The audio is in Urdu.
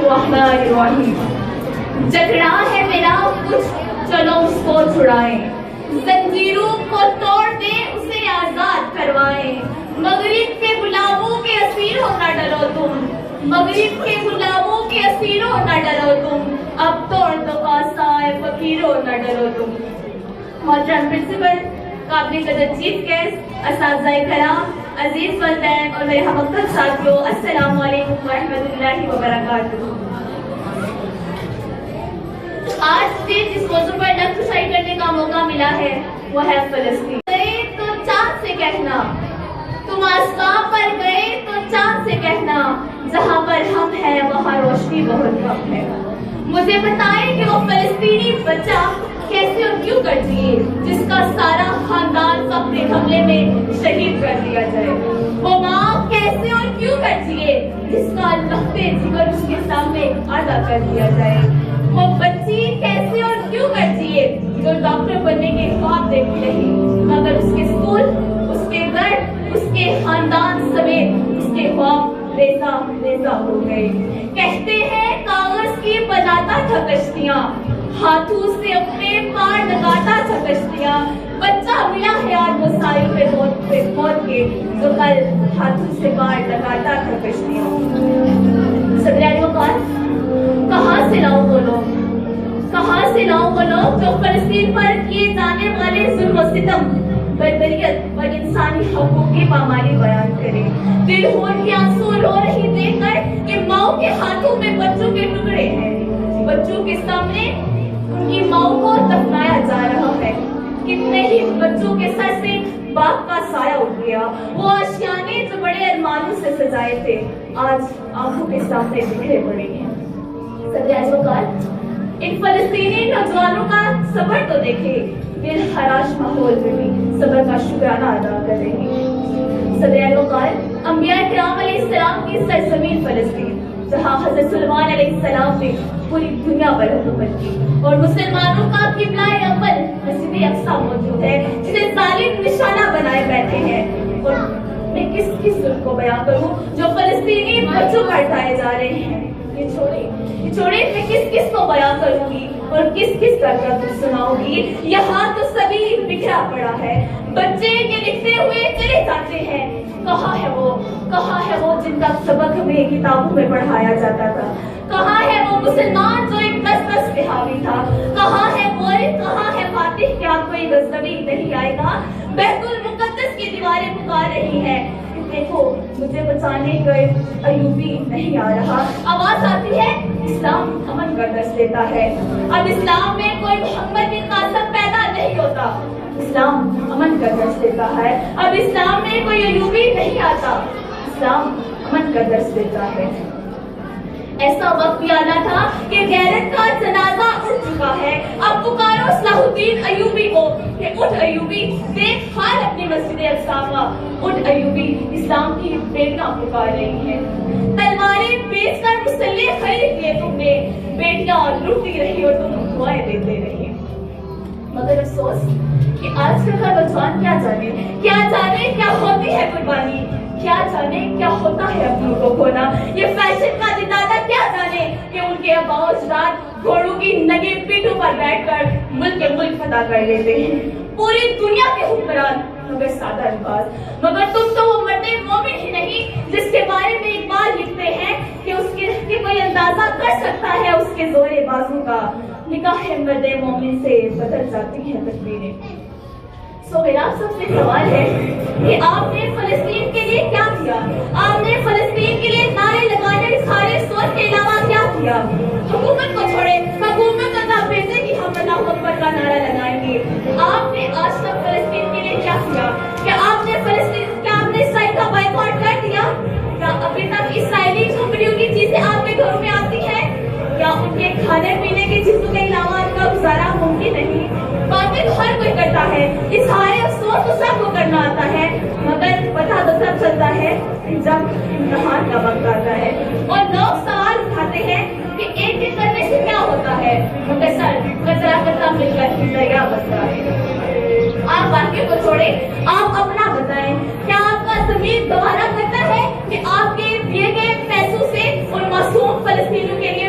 الرحمن الرحیم. جھگڑا ہے میرا کچھ چلو اس کو چھڑائیں, زنجیروں کو توڑ دیں اسے آزاد کروائیں. مغرب کے غلاموں کے اسیر ہو نہ ڈرو تم, مغرب کے غلاموں کے اسیر ہو نہ ڈرو تم, اب توڑ دو آسائے فقیر ہو نہ ڈرو تم. محترم پرنسپل, قابل قدر چیف گیسٹ, اساتذہ کرام, عزیز والدین اور میرے ہم وقت ساتھیوں, السلام علیکم ورحمۃ اللہ وبرکاتہ. آج سے جس موضوع پر لیکچر کرنے کا موقع ملا ہے وہ ہے فلسطین. گئے تو چاند سے کہنا, تم آسمان پر گئے تو چاند سے کہنا, جہاں پر ہم ہیں وہاں روشنی بہت کم ہے. مجھے بتائیں کہ وہ فلسطینی بچہ کیسے اور کیوں کر دیے جس کا سارا خاندان اپنے حملے میں شہید کر دیا جائے. وہ ماں کیسے اور کیوں کر دیے جس کا لختے جگر اس کے سامنے آدھا کر دیا جائے. وہ بچی کیسے اور کیوں کر دیے جو ڈاکٹر بننے کے خواب دیکھتی رہی مگر اس کے اسکول, اس کے گھر, اس کے خاندان سمیت اس کے خواب ریزہ ریزہ ہو گئے. کہتے ہیں کاغذ کی بناتا تھا کشتیاں, ہاتھوں سے اپنے پار لگاتا تھا کشتیاں. بچہ ملا ہے آج وہ سائی پہ موت کے جو کل ہاتھوں سے پار لگاتا تھا کشتیاں. صدر وقار, کہاں سے لاؤں وہ لوگ, کہاں سے لاؤں وہ لوگ جو فلسطین پر کیے جانے والے ظلم و ستم, بربریت اور انسانی حقوق کی پامالی بیان کرے. دل ہون کے آنسو رو رہی دیکھ کر کہ ماؤں کے ہاتھوں میں بچوں کے ٹکڑے ہیں, بچوں کے سامنے ان کی ماؤں کو دفنایا جا رہا ہے. کتنے ہی بچوں کے سر سے باپ کا سایہ اٹھ گیا. وہ آشیانے جو بڑے ارمانوں سے سجائے تھے آج آنکھوں کے سامنے بکھرے پڑے ہیں. صدر وقار, ان فلسطینی نوجوانوں کا صبر تو دیکھے, دل حراش ماحول میں بھی صبر کا شکرانہ ادا کر رہے ہیں. صدر وقار, انبیاء کرام علیہ السلام کی سرزمین فلسطین جہاں حضرت سلیمان علیہ السلام نے پوری دنیا پر حکومت کی اور مسلمانوں کا قبلہ اول مسجد اقصی موجود ہے جسے ظالم نشانہ بنائے بیٹھے ہیں. اور میں کس کس ظلم کو بیان کروں جو فلسطینی بچوں پر ڈھائے جا رہے ہیں. یہ چھوڑے میں کس کس کو بیان کروں گی اور کس کس طرح کا سناؤں گی. یہاں تو سبھی بکھرا پڑا ہے, بچے یہ لکھتے ہوئے چلے جاتے ہیں. کہاں ہے وہ جن کا سبق ہمیں کتابوں میں پڑھایا جاتا تھا. کہاں ہے وہ مسلمان جو ایک دس پہ حاوی تھا. کہاں ہے مورد, کہاں ہے فاتح, کیا کوئی غزنوی نہیں آئے گا. بیت المقدس کی دیواریں پکار رہی ہیں, دیکھو مجھے بچانے کوئی ایوبی نہیں آ رہا. آواز آتی ہے اسلام امن کا درس دیتا ہے. اب اسلام میں کوئی محمد بن قاسم پیدا نہیں ہوتا, اسلام امن کا درس دیتا ہے. اب اسلام میں کوئی ایوبی نہیں آتا, اسلام امن کا درس دیتا ہے. ایسا وقت بھی آنا تھا کہ غیرت کا جنازہ اٹھ چکا ہے. اب پکارو صلاح الدین ایوبی کو کہ اٹھ ایوبی, دیکھ حال اپنی مسجد اقصی کا. اٹھ ایوبی, اسلام کی بیٹیاں پکار رہی ہیں. تلواریں بیچ کر مسلح خرید لیے تم نے, بیٹیاں لٹتی رہی اور تم دعائیں دیتے رہی. مگر افسوس کہ آج کل کا نوجوان کیا جانے کیا ہوتی ہے قربانی, کیا جانے کیا ہوتا ہے اپنوں کو کھونا. یہ فیشن کا دادا کیا جانے کہ ان کے آباء و اجداد گھوڑوں کی نگی پیٹھوں پر بیٹھ کر ملک فتح کر لیتے ہیں. پوری دنیا کے حکمران مگر سادہ الفاظ. مگر تم تو وہ مرد مومن ہی نہیں جس کے بارے میں اقبال لکھتے ہیں کہ اس کے کوئی اندازہ کر سکتا ہے اس کے زور بازو کا. نگاہ مرد مومن سے بدل جاتی ہیں تقدیریں. سو میرا سب سے سوال ہے کہ آپ نے فلسطین کے لیے کیا کیا. آپ نے فلسطین کے لیے نعرے لگانے سارے سوچ کے علاوہ کیا کیا. حکومت کو چھوڑے, حکومت اللہ بھیجے کہ ہم اللہ اکبر کا نعرہ لگائیں گے. آپ نے آج تک فلسطین کے لیے کیا کیا. کیا آپ نے اسرائیل کا بائیکاٹ کر دیا. کیا ابھی تک اسرائیلی کمپنیوں کی چیزیں آپ کے گھروں میں آتی ہیں. کیا ان کے کھانے پینے کی چیزوں کے علاوہ ان کا گزارا ممکن نہیں. باتیں تو ہر کوئی کرتا ہے, اظہار افسوس تو سب کو کرنا آتا ہے, مگر پتہ تو سب چلتا ہے جب امتحان کا وقت آتا ہے. اور لوگ سوال اٹھاتے ہیں کہ ایک دن کرنے سے کیا ہوتا ہے, مگر سر کچرا کرتا مل کر دریا بستا ہے. آپ باقی کو چھوڑے, آپ اپنا بتائیں. کیا آپ کا ضمیر گوارا کرتا ہے کہ آپ کے دیے گئے پیسوں سے ان معصوم فلسطینیوں کے لیے